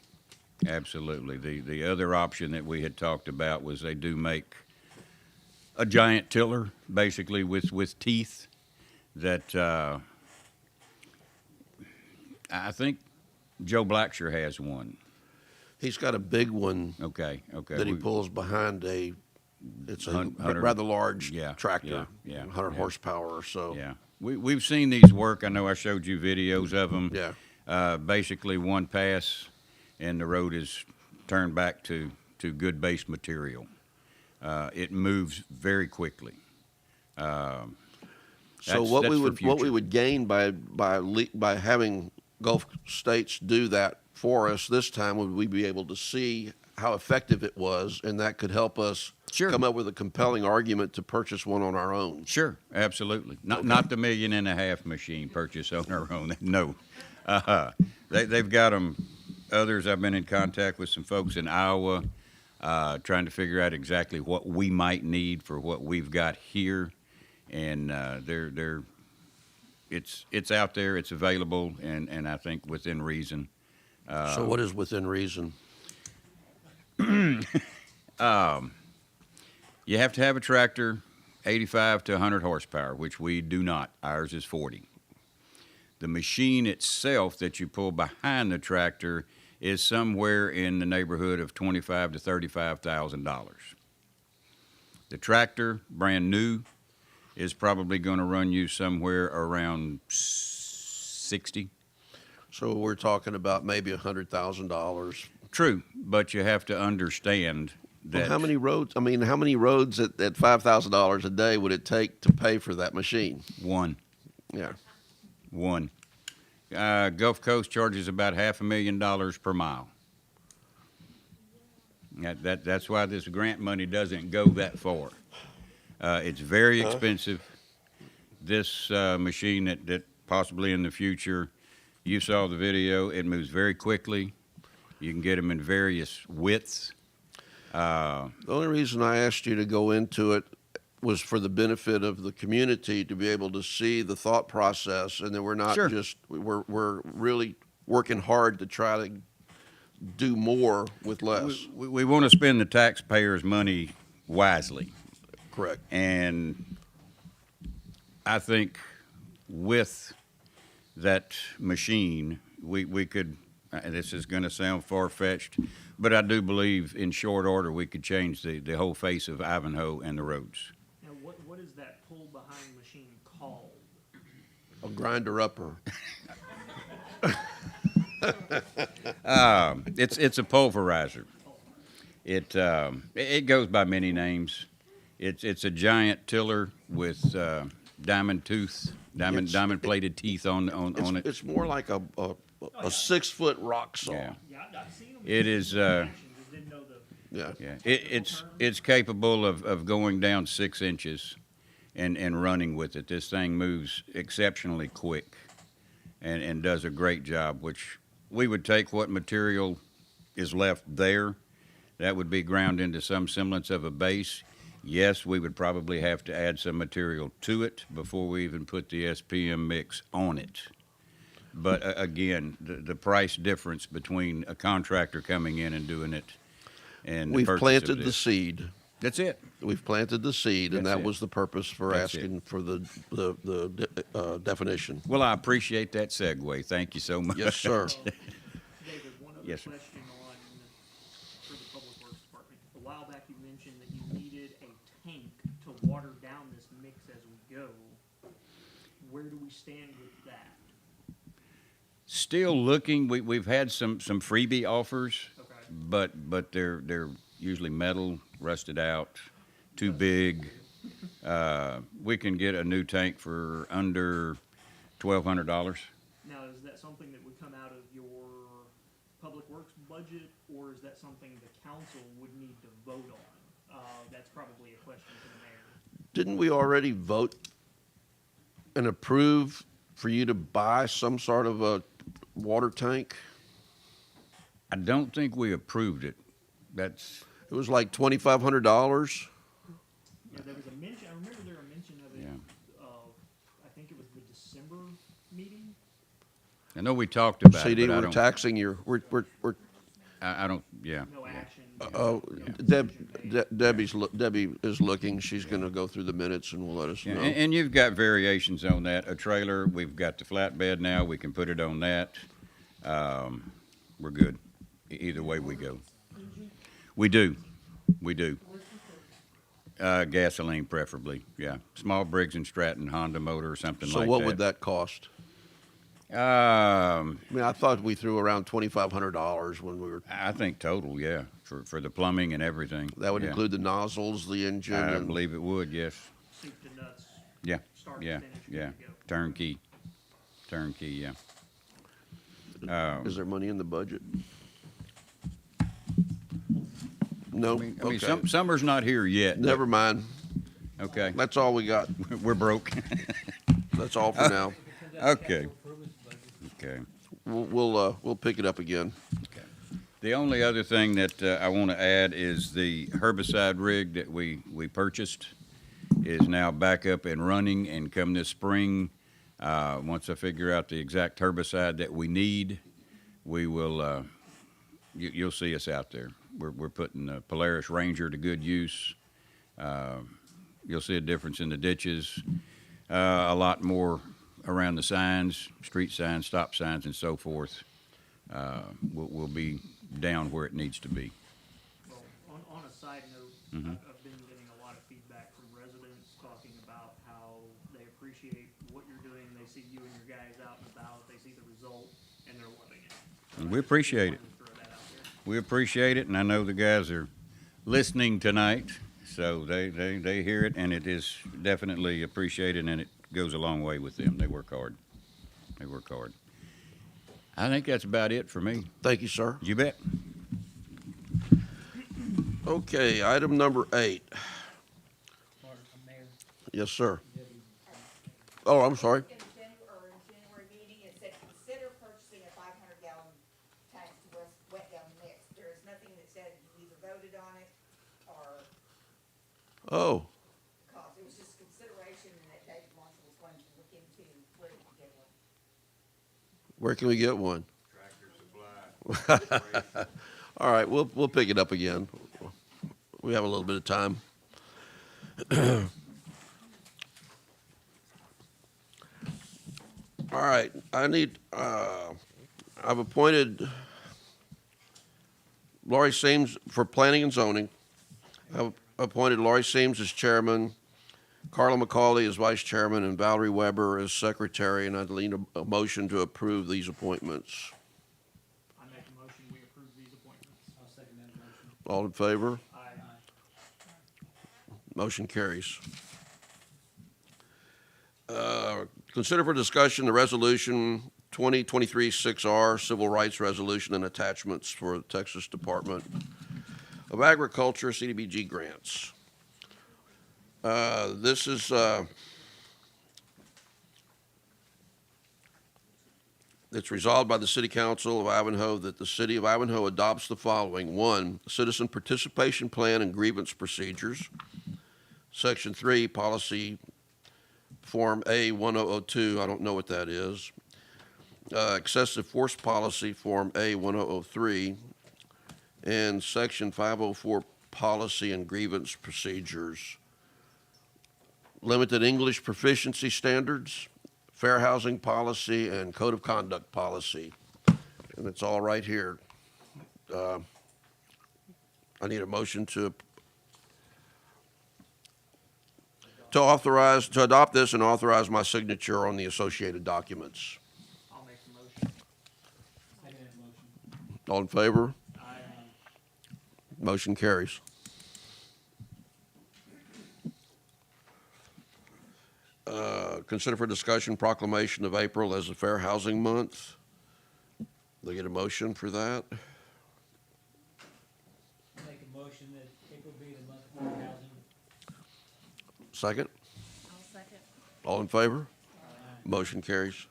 The other option that we had talked about was they do make a giant tiller, basically with teeth that I think Joe Blacksher has one. He's got a big one Okay. that he pulls behind it's a 100 rather large Yeah, tractor, yeah, 100 yeah. horsepower or so. Yeah. We've seen these work. I know I showed you videos of them. Yeah. Basically one pass and the road is turned back to good base material. It moves very quickly. So That's what we for future. would gain by having Gulf states do that for us this time would we be able to see how effective it was, and that could help us Sure. come up with a compelling argument to purchase one on our own. Sure, absolutely. Not the $1.5 million machine purchase on our own. No, they've got them. Others, I've been in contact with some folks in Iowa, trying to figure out exactly what we might need for what we've got here, and it's out there, it's available, and I think within reason. So what is within reason? You have to have a tractor, 85 to 100 horsepower, which we do not. Ours is 40. The machine itself that you pull behind the tractor is somewhere in the neighborhood of $25,000 to $35,000. The tractor, brand new, is probably going to run you somewhere around 60. So we're talking about maybe $100,000. True, but you have to understand that. Well, how many roads? I mean, how many roads at $5,000 a day would it take to pay for that machine? One. Yeah. One. Gulf Coast charges about $500,000 per mile. That's why this grant money doesn't go that far. It's very expensive. This machine that possibly in the future, you saw the video, it moves very quickly. You can get them in various widths. The only reason I asked you to go into it was for the benefit of the community to be able to see the thought process, and that we're not Sure. just we're really working hard to try to do more with less. We want to spend the taxpayers' money wisely. Correct. And I think with that machine, we could, and this is going to sound far-fetched, but I do believe in short order we could change the whole face of Ivanhoe and the roads. Now, what is that pull-behind machine called? A grinder upper. It's a pulverizer. It goes by many names. It's a giant tiller with diamond plated teeth on it. It's more like a 6-foot rock saw. Yeah. Yeah, I've seen them. It is. Just didn't know the. Yeah. Yeah. It's capable of going down 6 inches and running with it. This thing moves exceptionally quick and does a great job, which we would take what material is left there. That would be ground into some semblance of a base. Yes, we would probably have to add some material to it before we even put the SPM mix on it. But again, the price difference between a contractor coming in and doing it and the We've purchase of planted the this. seed. That's it. We've planted the seed, and That's that it. was the purpose for That's it. asking for the definition. Well, I appreciate that segue. Thank you so much. Yes, sir. David, one other Yes, sir. question on, for the Public Works Department. A while back you mentioned that you needed a tank to water down this mix as we go. Where do we stand with that? Still looking. We've had some freebie offers, Okay. but they're usually metal, rusted out, too big. We can get a new tank for under $1,200. Now, is that something that would come out of your Public Works budget, or is that something the council would need to vote on? That's probably a question to the mayor. Didn't we already vote and approve for you to buy some sort of a water tank? I don't think we approved it. It was like $2,500. Yeah, there was a mention, I remember there was a mention of it, Yeah. I think it was the December meeting. I know we talked about CD, it, but I we're don't. taxing your, I don't. Yeah. No action. oh, Debbie is looking. She's going to go through the minutes and will let us Yeah, know. and you've got variations on that. A trailer, we've got the flatbed now. We can put it on that. We're good. Either way we go. We do. Gasoline preferably, yeah. Small Briggs and Stratton Honda motor or something So like that. what would that cost? I mean, I thought we threw around $2,500 when we were, I think total, yeah, for the plumbing and everything. that would yeah. include the nozzles, the engine, I and believe it would, yes. Soup to nuts. Yeah, Start to yeah, finish, yeah. good to go. Turnkey, yeah. is there money in the budget? No? I mean, Okay. summer's not here yet. but- Never mind. Okay, That's all we got. we're broke. That's all for now. Okay. Okay. We'll pick it up again. The only other thing that I want to add is the herbicide rig that we purchased is now back up and running, and come this spring, once I figure out the exact herbicide that we need, we will, you'll see us out there. We're putting the Polaris Ranger to good use. You'll see a difference in the ditches, a lot more around the signs, street signs, stop signs, and so forth. Will be down where it needs to be. Well, on a side note, Mhm. I've been getting a lot of feedback from residents talking about how they appreciate what you're doing. They see you and your guys out and about, they see the result, and they're loving it. So And we I just appreciate it. wanted to throw that out there. We appreciate it, and I know the guys are listening tonight, so they hear it, and it is definitely appreciated, and it goes a long way with them. They work hard. They work hard. I think that's about it for me. Thank you, sir. You bet. Okay, item number 8. Mayor, Yes, sir. Oh, I'm sorry. In January meeting, it said consider purchasing a 500-gallon tank to wet down mix. There is nothing that said you either voted on it or Oh, cost. It was just consideration, and that David Marshall was going to look into where you could get one. where can we get one? Tractor Supply. All right, we'll pick it up again. We have a little bit of time. All right, I've appointed Laurie Seams for Planning and Zoning. I've appointed Laurie Seams as chairman, Carla McCauley as vice chairman, and Valerie Weber as secretary, and I'd need a motion to approve these appointments. I make a motion, we approve these appointments. I'll second that motion. All in favor? Aye. Motion carries. Consider for discussion the resolution 2023-6R, Civil Rights Resolution and attachments for the Texas Department of Agriculture CDBG grants. This is it's resolved by the City Council of Ivanhoe that the City of Ivanhoe adopts the following. 1, Citizen Participation Plan and Grievance Procedures. Section 3, Policy Form A1002, I don't know what that is. Excessive Force Policy Form A1003. And Section 504, Policy and Grievance Procedures. Limited English Proficiency Standards, Fair Housing Policy, and Code of Conduct Policy. And it's all right here. I need a motion to adopt this and authorize my signature on the associated documents. I'll make the motion. Second that motion. All in favor? Aye. Motion carries. Consider for discussion Proclamation of April as a Fair Housing Month. They get a motion for that? Make a motion that April be the month of fair housing. Second? I'll second. All in favor? Motion carries.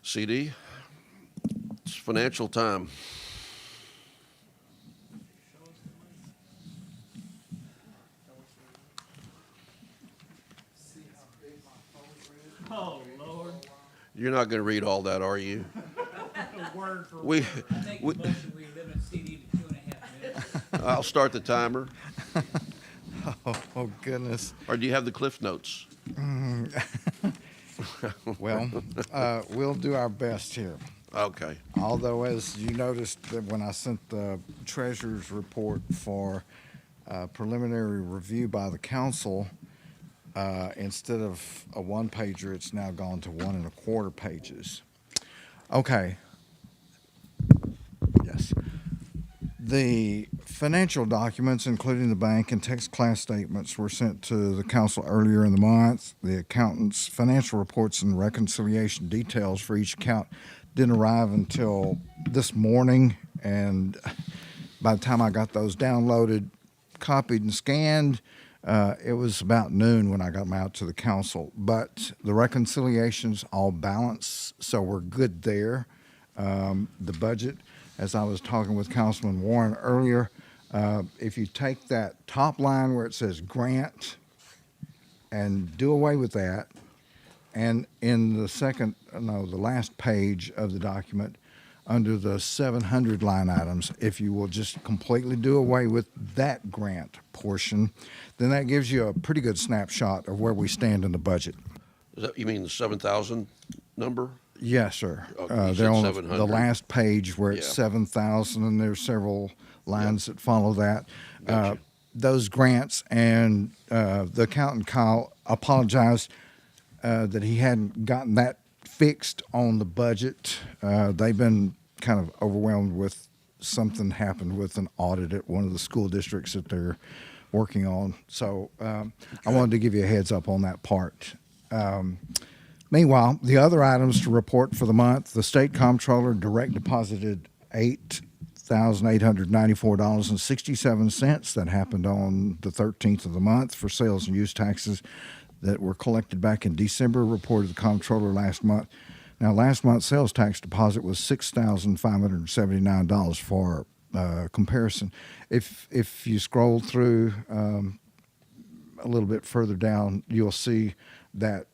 CD, it's financial time. Oh, Lord. You're not going to read all that, are you? Word for We, Make a we, motion, we limit CD to 2.5 minutes. I'll start the timer. Oh, goodness. Or do you have the Cliff Notes? Well, we'll do our best here. Okay. Although, as you noticed, that when I sent the treasurer's report for preliminary review by the council, instead of a one-pager, it's now gone to 1 1/4 pages. Okay. Yes. The financial documents, including the bank and text class statements, were sent to the council earlier in the month. The accountant's financial reports and reconciliation details for each account didn't arrive until this morning, and by the time I got those downloaded, copied, and scanned, it was about noon when I got them out to the council. But the reconciliations all balance, so we're good there. The budget, as I was talking with Councilman Warren earlier, if you take that top line where it says grant and do away with that, and in the last page of the document, under the 700 line items, if you will just completely do away with that grant portion, then that gives you a pretty good snapshot of where we stand in the budget. Is that, you mean the 7,000 number? Yes, sir. Okay, you said They're on 700. the last page where it's Yeah. 7,000, and there's several lines that follow that. Gotcha. Those grants, and the accountant Kyle apologized that he hadn't gotten that fixed on the budget. They've been kind of overwhelmed with something happened with an audit at one of the school districts that they're working on. So I wanted to give you a heads up on that part. Meanwhile, the other items to report for the month, the state comptroller direct deposited $8,894.67. That happened on the 13th of the month for sales and use taxes that were collected back in December, reported the comptroller last month. Now, last month's sales tax deposit was $6,579 for comparison. If you scroll through a little bit further down, you'll see that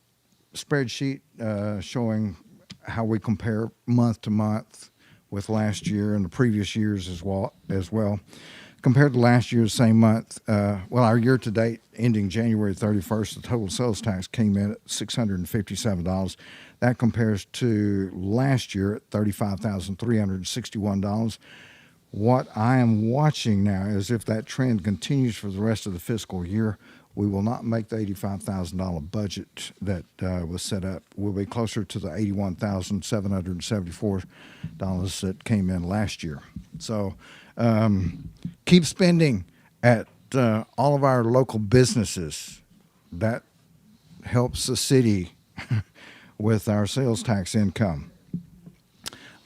spreadsheet showing how we compare month to month with last year and the previous years as well. Compared to last year's same month, our year-to-date ending January 31st, the total sales tax came in at $657. That compares to last year at $35,361. What I am watching now is if that trend continues for the rest of the fiscal year, we will not make the $85,000 budget that was set up. We'll be closer to the $81,774 that came in last year. So keep spending at all of our local businesses. That helps the city with our sales tax income.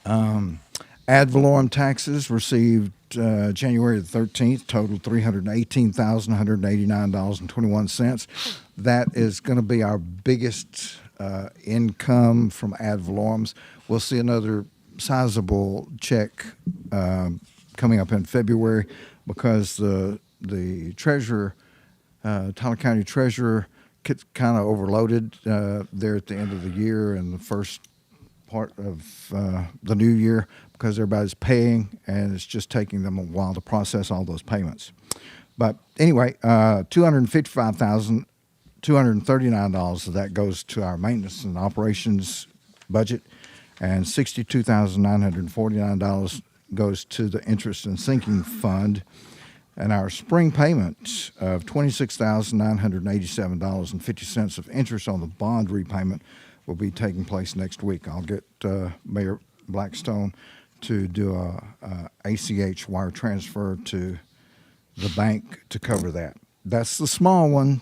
Ad valorem taxes received January the 13th totaled $318,189.21. That is going to be our biggest income from ad valorems. We'll see another sizable check coming up in February because the treasurer, Tyler County treasurer, gets kind of overloaded there at the end of the year and the first part of the new year because everybody's paying and it's just taking them a while to process all those payments. But anyway, $255,239 of that goes to our maintenance and operations budget, and $62,949 goes to the interest and sinking fund. And our spring payment of $26,987.50 of interest on the bond repayment will be taking place next week. I'll get Mayor Blackstone to do a ACH wire transfer to the bank to cover that. That's the small one.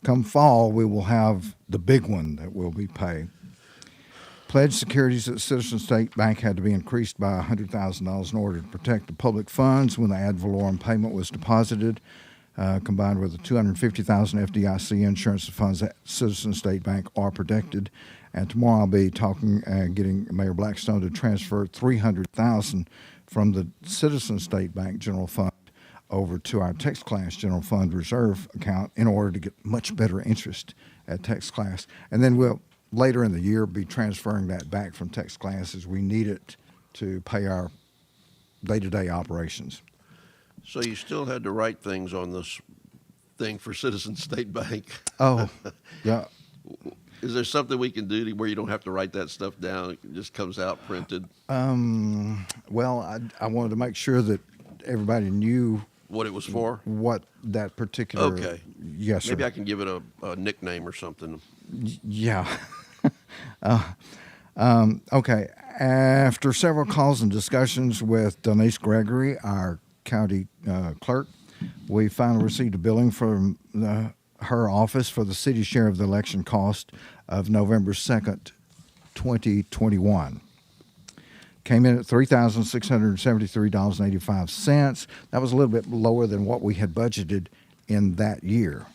Come fall, we will have the big one that will be paid. Pledged securities at Citizen State Bank had to be increased by $100,000 in order to protect the public funds when the ad valorem payment was deposited, combined with the $250,000 FDIC insurance funds at Citizen State Bank are protected. And tomorrow I'll be talking and getting Mayor Blackstone to transfer $300,000 from the Citizen State Bank General Fund over to our Text Class General Fund Reserve account in order to get much better interest at Text Class. And then we'll later in the year be transferring that back from Text Class as we need it to pay our day-to-day operations. So you still had to write things on this thing for Citizen State Bank? Oh, yeah. Is there something we can do where you don't have to write that stuff down? It just comes out printed? Well, I wanted to make sure that everybody knew what it was for? What that particular... Okay. Yes, sir. Maybe I can give it a nickname or something. Yeah. Okay. After several calls and discussions with Denise Gregory, our county clerk, we finally received a billing from her office for the city's share of the election cost of November 2nd, 2021. Came in at $3,673.85. That was a little bit lower than what we had budgeted in that year.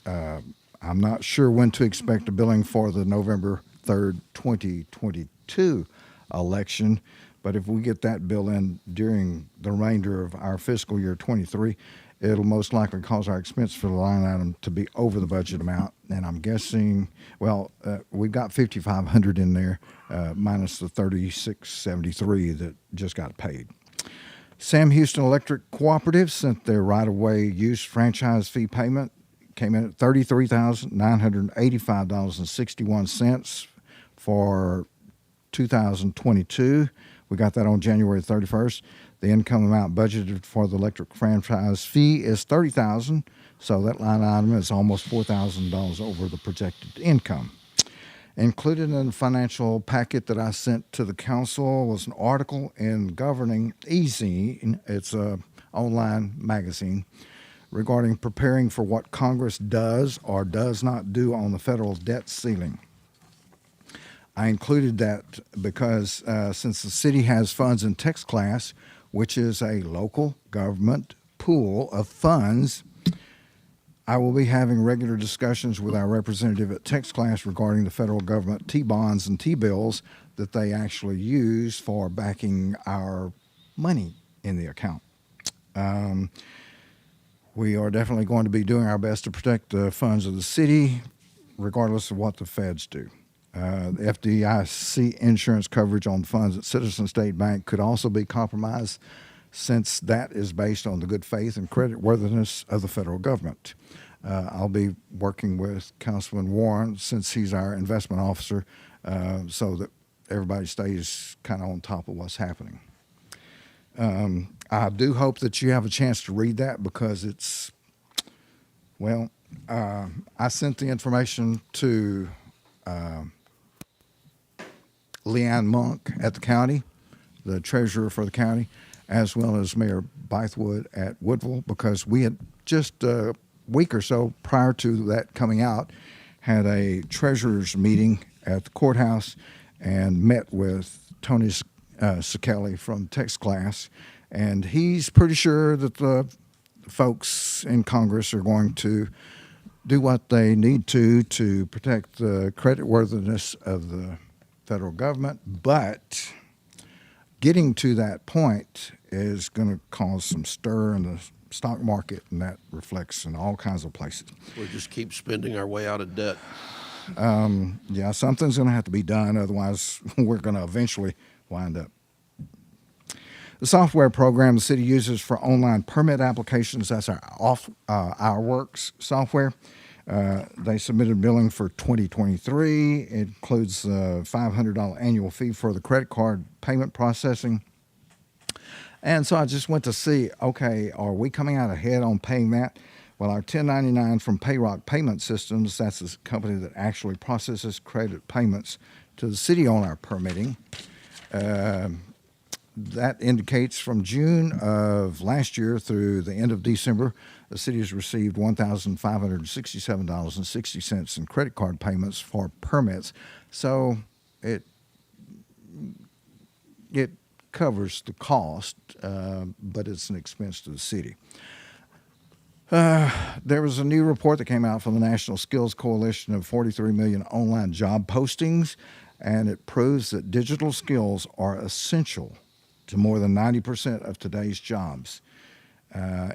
I'm not sure when to expect a billing for the November 3rd, 2022 election, but if we get that bill in during the remainder of our fiscal year 23, it'll most likely cause our expense for the line item to be over the budget amount. And I'm guessing, we've got $5,500 in there, minus the $3,673 that just got paid. Sam Houston Electric Cooperative sent their right-of-way use franchise fee payment. Came in at $33,985.61 for 2022. We got that on January 31st. The income amount budgeted for the electric franchise fee is $30,000, so that line item is almost $4,000 over the projected income. Included in the financial packet that I sent to the council was an article in Governing E-Zine. It's an online magazine regarding preparing for what Congress does or does not do on the federal debt ceiling. I included that because since the city has funds in Text Class, which is a local government pool of funds, I will be having regular discussions with our representative at Text Class regarding the federal government T-bonds and T-bills that they actually use for backing our money in the account. We are definitely going to be doing our best to protect the funds of the city, regardless of what the feds do. The FDIC insurance coverage on funds at Citizen State Bank could also be compromised, since that is based on the good faith and creditworthiness of the federal government. I'll be working with Councilman Warren, since he's our investment officer, so that everybody stays kind of on top of what's happening. I do hope that you have a chance to read that, because it's, well, I sent the information to Leanne Monk at the county, the treasurer for the county, as well as Mayor Bythewood at Woodville, because we had just a week or so prior to that coming out had a treasurer's meeting at the courthouse and met with Tony Sekeli from text class, and he's pretty sure that the folks in Congress are going to do what they need to protect the creditworthiness of the federal government, but getting to that point is going to cause some stir in the stock market, and that reflects in all kinds of places. We just keep spending our way out of debt. Yeah, something's going to have to be done, otherwise we're going to eventually wind up. The software program the city uses for online permit applications, that's our Works software. They submitted billing for 2023. It includes a $500 annual fee for the credit card payment processing. And so I just went to see, okay, are we coming out ahead on paying that? Well, our 1099 from Payrock Payment Systems, that's the company that actually processes credit payments to the city on our permitting. That indicates from June of last year through the end of December, the city has received $1,567.60 in credit card payments for permits. So it covers the cost, but it's an expense to the city. There was a new report that came out from the National Skills Coalition of 43 million online job postings, and it proves that digital skills are essential to more than 90% of today's jobs.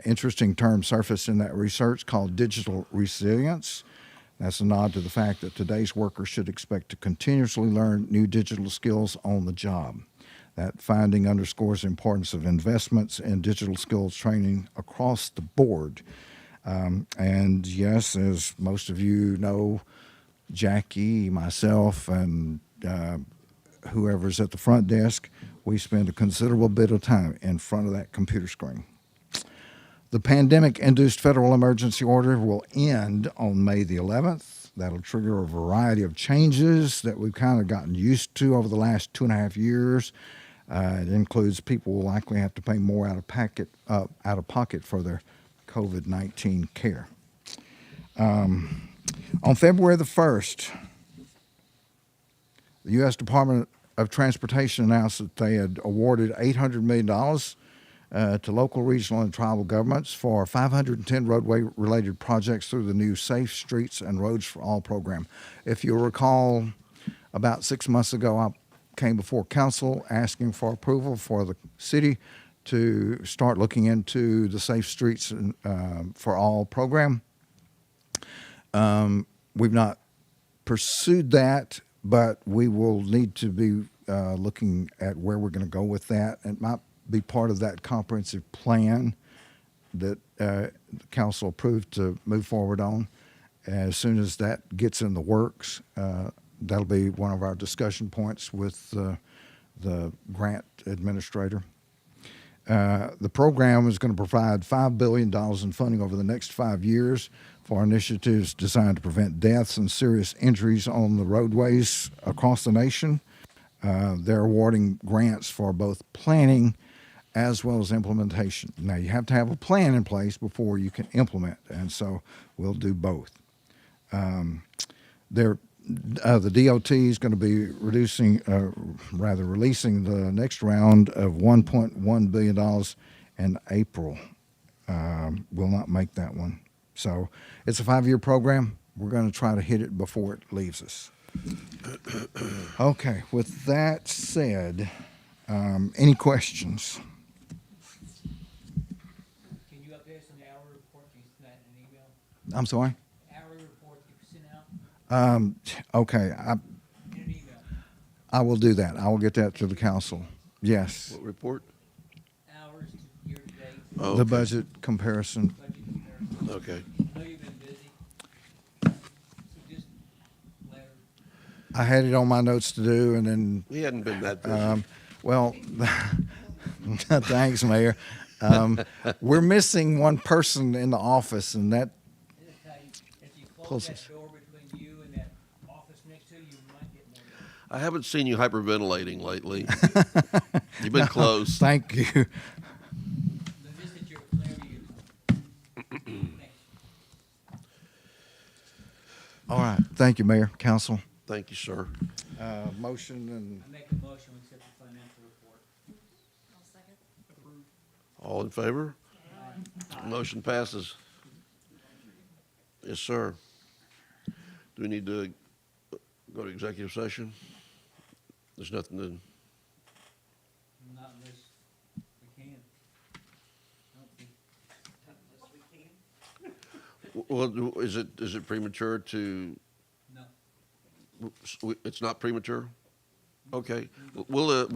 Interesting term surfaced in that research called digital resilience. That's a nod to the fact that today's workers should expect to continuously learn new digital skills on the job. That finding underscores the importance of investments in digital skills training across the board. And yes, as most of you know, Jackie, myself, and whoever's at the front desk, we spend a considerable bit of time in front of that computer screen. The pandemic-induced federal emergency order will end on May the 11th. That'll trigger a variety of changes that we've kind of gotten used to over the last 2.5 years. It includes people will likely have to pay more out of pocket for their COVID-19 care. On February the 1st, the U.S. Department of Transportation announced that they had awarded $800 million to local, regional, and tribal governments for 510 roadway-related projects through the new Safe Streets and Roads for All program. If you'll recall, about 6 months ago, I came before council asking for approval for the city to start looking into the Safe Streets and, for All program. We've not pursued that, but we will need to be looking at where we're going to go with that. It might be part of that comprehensive plan that the council approved to move forward on. As soon as that gets in the works, that'll be one of our discussion points with the grant administrator. The program is going to provide $5 billion in funding over the next 5 years for initiatives designed to prevent deaths and serious injuries on the roadways across the nation. They're awarding grants for both planning as well as implementation. Now, you have to have a plan in place before you can implement, and so we'll do both. The DOT is going to be releasing the next round of $1.1 billion in April. Will not make that one. So it's a 5-year program. We're going to try to hit it before it leaves us. Okay, with that said, any questions? Can you update us on the hour report? Can you send that in an email? I'm sorry? Hour report you sent out Okay, in an email. I will do that. I will get that to the council. Yes. What report? Hours to Oh, the okay. budget comparison. budget comparison. Okay. I know you've been busy. So just let her, I had it on my notes to do, and then We hadn't been that busy. well, thanks, Mayor. We're missing one person in the office, and that this is how you, if you close Close that this. door between you and that office next to you, you might get more. I haven't seen you hyperventilating lately. You've been close. Thank you. But just that you're clear, you. Thanks. All right. Thank you, Mayor, Council. Thank you, sir. Motion and I make a motion, we accept the financial report. I'll second. All in favor? Motion passes. Yes, sir. Do we need to go to executive session? There's nothing to, Not unless we can. I don't think. Unless we can? well, is it premature to, No. it's not premature? Okay. We'll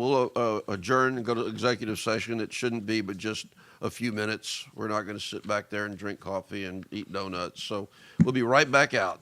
adjourn and go to executive session. It shouldn't be, but just a few minutes. We're not going to sit back there and drink coffee and eat donuts. So we'll be right back out.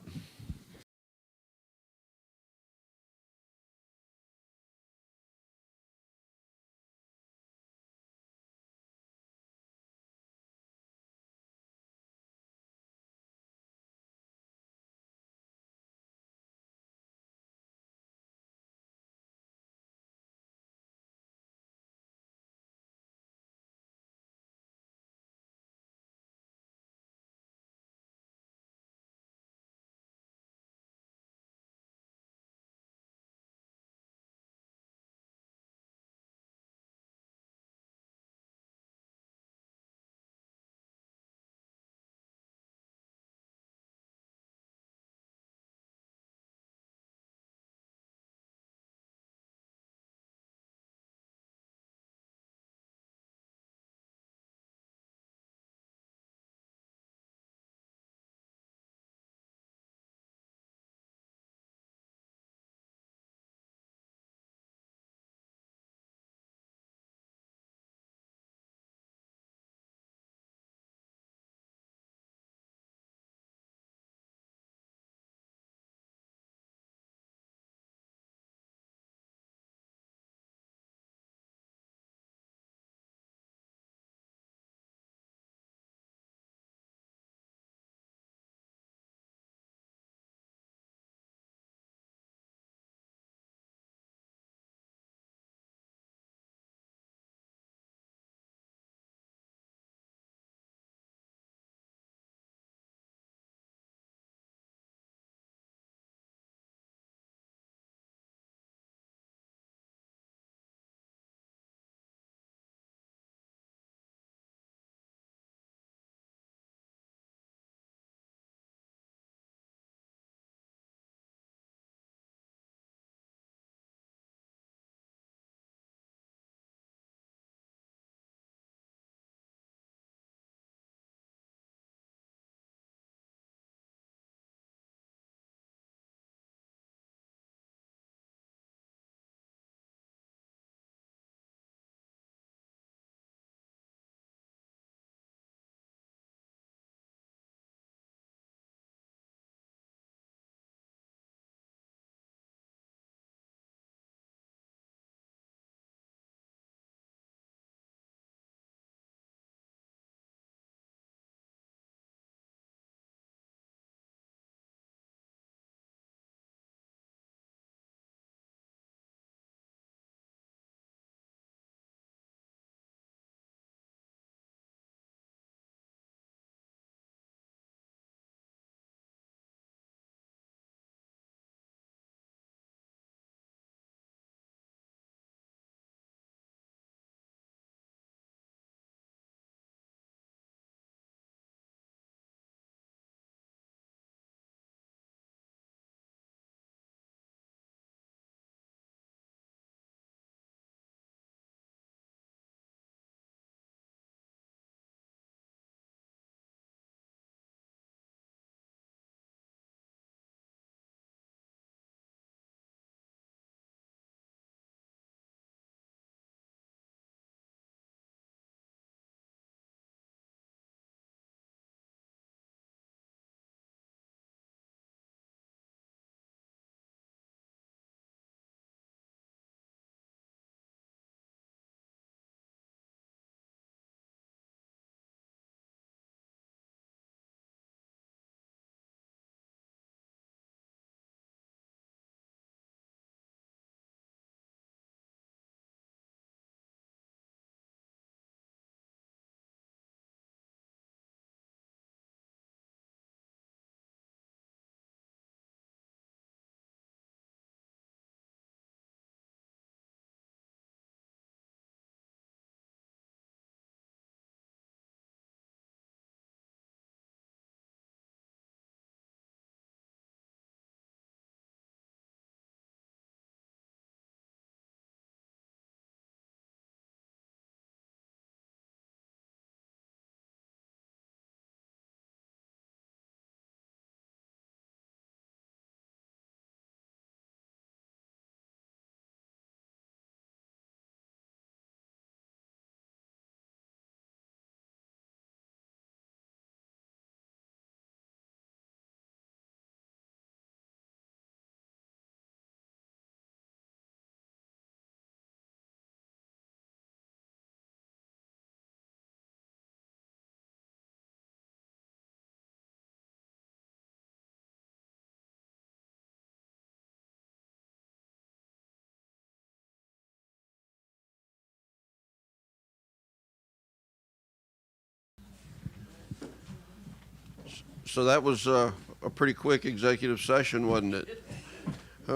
So that was a pretty quick executive session, wasn't it?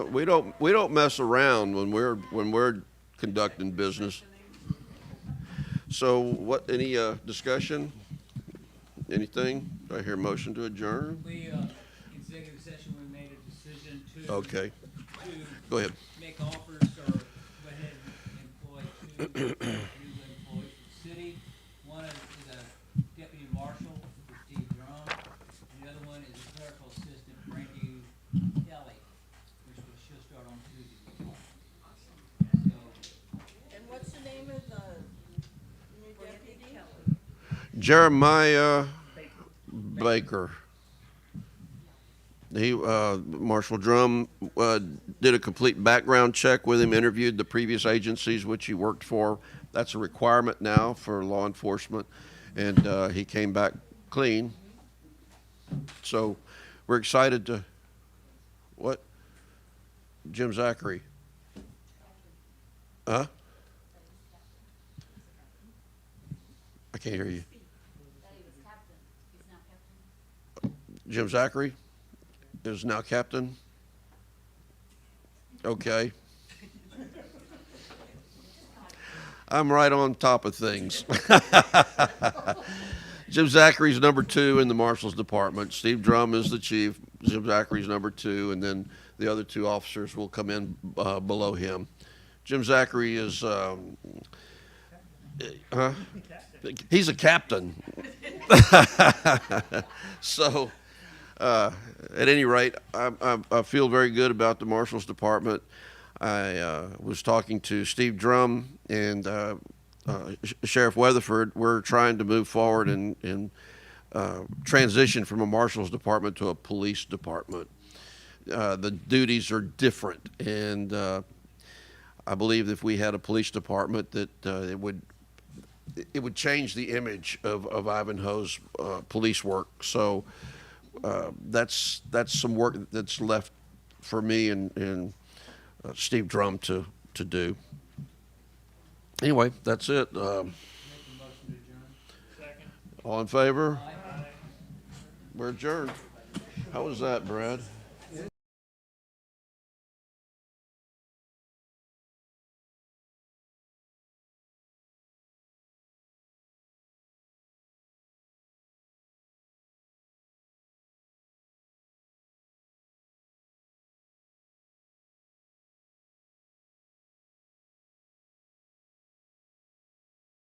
We don't mess around when we're conducting business. So what? Any discussion? Anything? Do I hear a motion to adjourn? We, executive session, we made a decision to. Okay. To Go ahead. make offers or go ahead and employ two new employees for the city. One is a deputy marshal, Steve Drum, and the other one is a clerical assistant, Brandy Kelly, which she'll start on Tuesday. So, And what's the name of the new deputy? Jeremiah Baker. He, Marshal Drum, did a complete background check with him, interviewed the previous agencies which he worked for. That's a requirement now for law enforcement, and he came back clean. So we're excited to, what? Jim Zachary. Huh? I can't hear you. Jim Zachary is now captain. Okay. I'm right on top of things. Jim Zachary's number 2 in the Marshal's department. Steve Drum is the chief. Jim Zachary's number 2, and then the other 2 officers will come in below him. Jim Zachary is, he's a captain. So, at any rate, I feel very good about the Marshal's department. I was talking to Steve Drum and Sheriff Weatherford. We're trying to move forward and transition from a Marshal's department to a police department. The duties are different, and I believe if we had a police department that it would change the image of Ivanhoe's police work. So that's some work that's left for me and Steve Drum to do. Anyway, that's it. All in favor? We're adjourned. How was that, Brad?